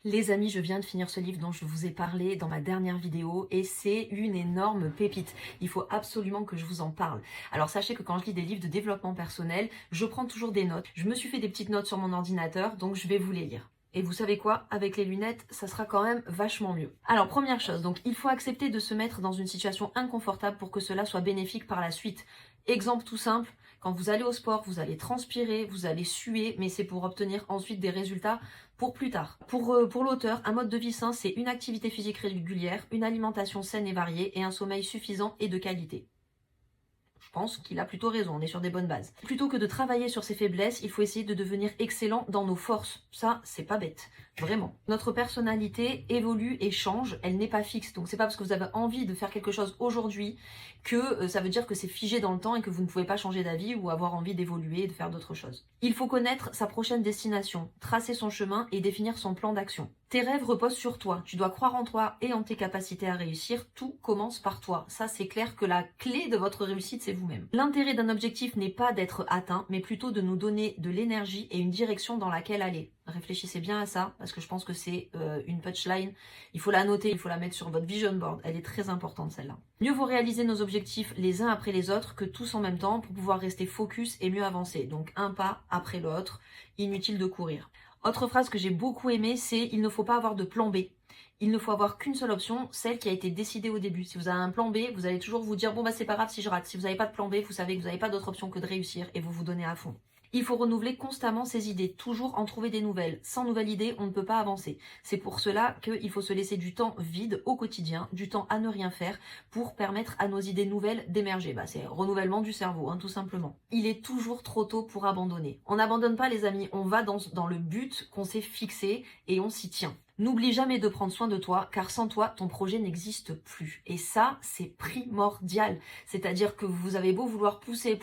Les amis, je viens de finir ce livre dont je vous ai parlé dans ma dernière vidéo et c'est une énorme pépite. Il faut absolument que je vous en parle. Alors sachez que quand je lis des livres de développement personnel, je prends toujours des notes. Je me suis fait des petites notes sur mon ordinateur, donc je vais vous les lire. Et vous savez quoi? Avec les lunettes, ça sera quand même vachement mieux. Alors première chose, donc il faut accepter de se mettre dans une situation inconfortable pour que cela soit bénéfique par la suite. Exemple tout simple, quand vous allez au sport, vous allez transpirer, vous allez suer, mais c'est pour obtenir ensuite des résultats pour plus tard. Pour l'auteur, un mode de vie sain, c'est une activité physique régulière, une alimentation saine et variée et un sommeil suffisant et de qualité. Je pense qu'il a plutôt raison, on est sur des bonnes bases. Plutôt que de travailler sur ses faiblesses, il faut essayer de devenir excellent dans nos forces. Ça, c'est pas bête, vraiment. Notre personnalité évolue et change, elle n'est pas fixe. Donc c'est pas parce que vous avez envie de faire quelque chose aujourd'hui que ça veut dire que c'est figé dans le temps et que vous ne pouvez pas changer d'avis ou avoir envie d'évoluer et de faire d'autres choses. Il faut connaître sa prochaine destination, tracer son chemin et définir son plan d'action. Tes rêves reposent sur toi, tu dois croire en toi et en tes capacités à réussir, tout commence par toi. Ça c'est clair que la clé de votre réussite c'est vous-même. L'intérêt d'un objectif n'est pas d'être atteint, mais plutôt de nous donner de l'énergie et une direction dans laquelle aller. Réfléchissez bien à ça, parce que je pense que c'est une punchline. Il faut la noter, il faut la mettre sur votre vision board. Elle est très importante celle-là. Mieux vaut réaliser nos objectifs les uns après les autres que tous en même temps pour pouvoir rester focus et mieux avancer. Donc un pas après l'autre, inutile de courir. Autre phrase que j'ai beaucoup aimée, c'est « il ne faut pas avoir de plan B ». Il ne faut avoir qu'une seule option, celle qui a été décidée au début. Si vous avez un plan B, vous allez toujours vous dire « bon bah c'est pas grave si je rate ». Si vous n'avez pas de plan B, vous savez que vous n'avez pas d'autre option que de réussir et vous vous donnez à fond. Il faut renouveler constamment ses idées, toujours en trouver des nouvelles. Sans nouvelle idée, on ne peut pas avancer. C'est pour cela qu'il faut se laisser du temps vide au quotidien, du temps à ne rien faire pour permettre à nos idées nouvelles d'émerger. C'est renouvellement du cerveau, tout simplement. Il est toujours trop tôt pour abandonner. On n'abandonne pas les amis, on va dans le but qu'on s'est fixé et on s'y tient. N'oublie jamais de prendre soin de toi, car sans toi, ton projet n'existe plus. Et ça, c'est primordial. C'est-à-dire que vous avez beau vouloir pousser,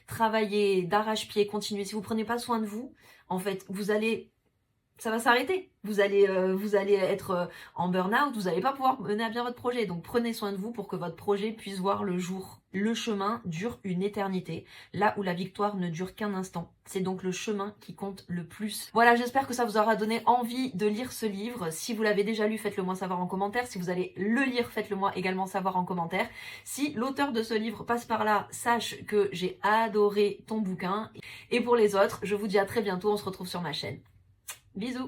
travailler d'arrache-pied, continuer. Si vous prenez pas soin de vous, en fait, ça va s'arrêter. Vous allez être en burn-out, vous n'allez pas pouvoir mener à bien votre projet. Donc prenez soin de vous pour que votre projet puisse voir le jour. Le chemin dure une éternité, là où la victoire ne dure qu'un instant. C'est donc le chemin qui compte le plus. Voilà, j'espère que ça vous aura donné envie de lire ce livre. Si vous l'avez déjà lu, faites-le moi savoir en commentaire. Si vous allez le lire, faites-le moi également savoir en commentaire. Si l'auteur de ce livre passe par là, sache que j'ai adoré ton bouquin. Et pour les autres, je vous dis à très bientôt, on se retrouve sur ma chaîne. Bisous!